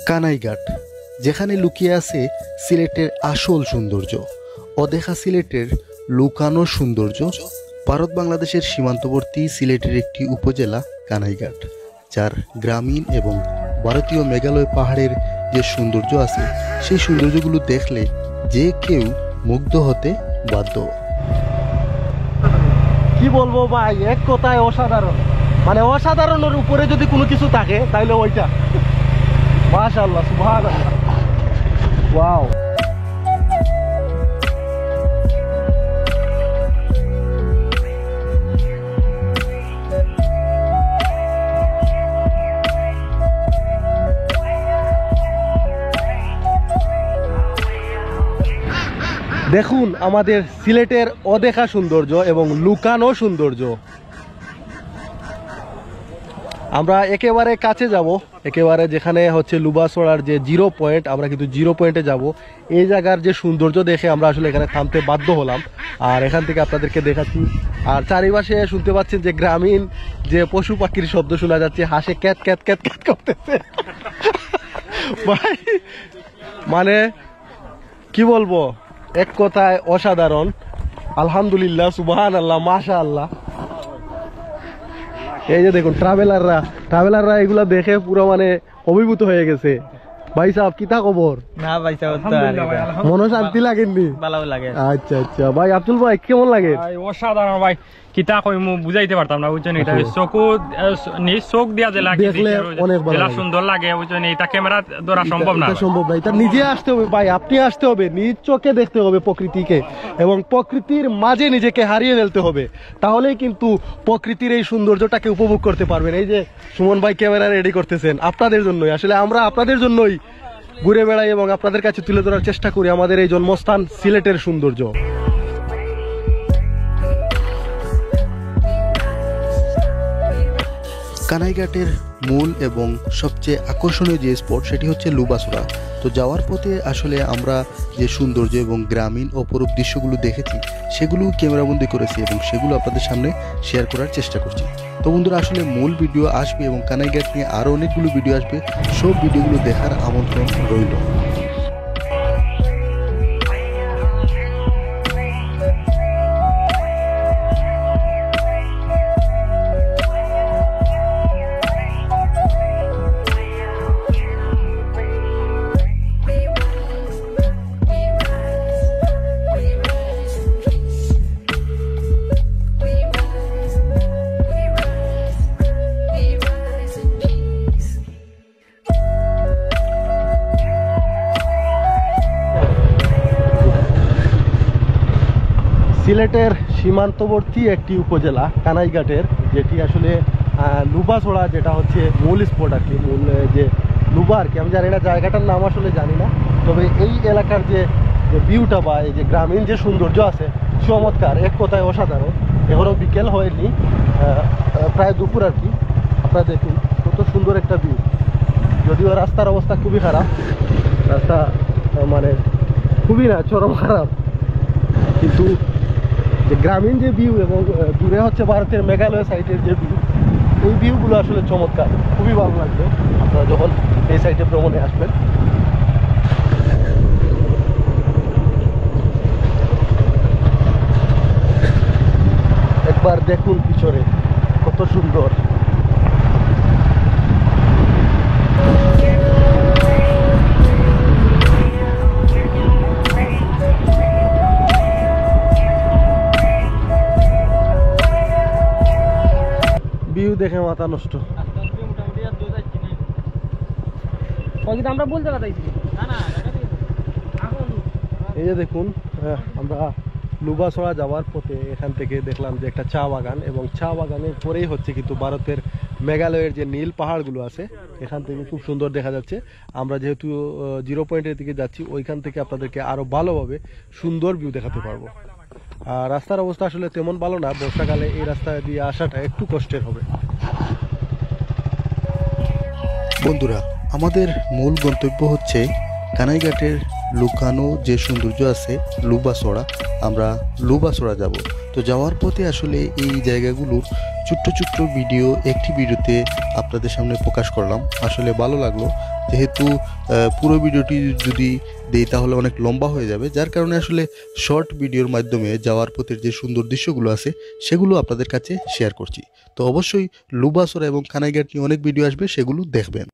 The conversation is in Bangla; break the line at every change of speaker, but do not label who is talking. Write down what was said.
কানাইঘাট, যেখানে লুকিয়ে আছে সিলেটের আসল সৌন্দর্য, অদেখা সিলেটের লুকানো সৌন্দর্য। ভারত বাংলাদেশের সীমান্তবর্তী সিলেটের একটি উপজেলা কানাইঘাট, যার গ্রামীণ এবং ভারতীয় মেঘালয় পাহাড়ের যে সৌন্দর্য আছে, সেই সৌন্দর্যগুলো দেখলে যে কেউ মুগ্ধ হতে বাধ্য।
কি বলবো ভাই, এক কথায় অসাধারণ। মানে অসাধারণের উপরে যদি কোনো কিছু থাকে তাহলে ওইটা। মাশাআল্লাহ, সুবহানাল্লাহ, ওয়াও। দেখুন আমাদের সিলেটের অদেখা সৌন্দর্য এবং লুকানো সৌন্দর্য। আমরা একেবারে কাছে যাব, একেবারে যেখানে হচ্ছে লুবাসড়ার যে জিরো পয়েন্ট, আমরা কিন্তু জিরো পয়েন্টে যাব। এই জায়গার যে সৌন্দর্য দেখে আমরা আসলে এখানে থামতে বাধ্য হলাম, আর এখান থেকে আপনাদেরকে দেখাচ্ছি। আর চারিপাশে শুনতে পাচ্ছেন যে গ্রামীণ যে পশু পাখির শব্দ শোনা যাচ্ছে, হাসে ক্যাত ক্যাত ক্যাত ক্যাত করতেছে। ভাই মানে কি বলবো, এক কথায় অসাধারণ। আলহামদুলিল্লাহ, সুবহানাল্লাহ, মাশাআল্লাহ। এই যে দেখুন ট্রাভেলাররা এগুলা দেখে পুরো মানে অভিভূত হয়ে গেছে। ভাই সাহেব কিতা খবর?
না ভাই সাহেব,
মনে শান্তি লাগেনি?
ভালো লাগে।
আচ্ছা আচ্ছা ভাই, আব্দুল ভাই কেমন লাগে?
অসাধারণ ভাই, কিতা কই মু বুঝাইতে পারতাম না, বুঝছেন? এটা চোখ দিয়া যে লাগে,
দেখলে অনেক ভালো লাগে,
সুন্দর লাগে, বুঝছেন? এটা ক্যামেরা ধরা সম্ভব না,
সম্ভব না। এটা নিজে আসতে হবে ভাই, আপনি আসতে হবে, নিজ চোখে দেখতে হবে প্রকৃতিকে, এবং প্রকৃতির মাঝে নিজেকে হারিয়ে ফেলতে হবে। তাহলেই কিন্তু প্রকৃতির এই সৌন্দর্যটাকে উপভোগ করতে পারবেন। এই যে সুমন ভাই ক্যামেরা রেডি করতেছেন আপনাদের জন্যই, আসলে আমরা আপনাদের জন্যই ঘুরে বেড়াই এবং আপনাদের কাছে তুলে ধরার চেষ্টা করি আমাদের এই জন্মস্থান সিলেটের সৌন্দর্য।
কানাইঘাটের মূল এবং সবচেয়ে আকর্ষণীয় যে স্পট, সেটি হচ্ছে লুবাসড়া। তো যাওয়ার পথে আসলে আমরা যে সৌন্দর্য এবং গ্রামীণ অপরূপ দৃশ্যগুলো দেখেছি, সেগুলো ক্যামেরাবন্দি করেছি এবং সেগুলো আপনাদের সামনে শেয়ার করার চেষ্টা করছি। তো বন্ধুরা, আসলে মূল ভিডিও আসবে এবং কানাইঘাট নিয়ে আরও অনেকগুলো ভিডিও আসবে, সব ভিডিওগুলো দেখার আমন্ত্রণ রইল।
সিলেটের সীমান্তবর্তী একটি উপজেলা কানাইঘাটের, যেটি আসলে লুবাসড়া, যেটা হচ্ছে মূল স্পট আর কি, মূল যে লুবা আর কি, আমি জানি না জায়গাটার নাম আসলে জানি না। তবে এই এলাকার যে ভিউটা বা এই যে গ্রামীণ যে সৌন্দর্য আছে, চমৎকার, এক কথায় অসাধারণ। এখনও বিকেল হয়নি, প্রায় দুপুর আর কি। আপনারা দেখুন কত সুন্দর একটা ভিউ। যদিও রাস্তার অবস্থা খুবই খারাপ, রাস্তা মানে খুবই না, চরম খারাপ, কিন্তু যে গ্রামীণ যে ভিউ এবং দূরে হচ্ছে ভারতের মেঘালয় সাইডের যে ভিউ, এই ভিউগুলো আসলে চমৎকার, খুবই ভালো লাগবে আপনারা যখন এই সাইডে ভ্রমণে আসবেন। একবার দেখুন পিছনে কত সুন্দর। ভিউ দেখে মাথা নষ্ট।
আমরা বলতে পারছি
এই যে দেখুন, আমরা লুবাসড়া যাওয়ার পথে এখান থেকে দেখলাম যে একটা চা বাগান, এবং চা বাগানের পরেই হচ্ছে কিন্তু ভারতের মেঘালয়ের যে নীল পাহাড়গুলো আছে, এখান থেকে খুব সুন্দর দেখা যাচ্ছে। আমরা যেহেতু জিরো পয়েন্টের দিকে যাচ্ছি, ওইখান থেকে আপনাদেরকে আরো ভালোভাবে সুন্দর ভিউ দেখাতে পারবো। আর রাস্তার অবস্থা আসলে তেমন ভালো না, বর্ষাকালে এই রাস্তা দিয়ে আসাটা একটু কষ্টের হবে।
বন্ধুরা, আমাদের মূল গন্তব্য হচ্ছে কানাইঘাটের লুকানো যে সৌন্দর্য আছে লুবাসড়া। আমরা লুবাসড়া যাব। তো যাওয়ার পথে আসলে এই জায়গাগুলোর ছোট্ট ছোট্ট ভিডিও একটি ভিডিওতে আপনাদের সামনে প্রকাশ করলাম। আসলে ভালো লাগলো। যেহেতু পুরো ভিডিওটি যদি দেই তাহলে অনেক লম্বা হয়ে যাবে, যার কারণে আসলে শর্ট ভিডিওর মাধ্যমে যাওয়ার পথের যে সুন্দর দৃশ্যগুলো আছে সেগুলো আপনাদের কাছে শেয়ার করছি। তো অবশ্যই লুবাসরা এবং কানাইঘাট নিয়ে অনেক ভিডিও আসবে, সেগুলো দেখবেন।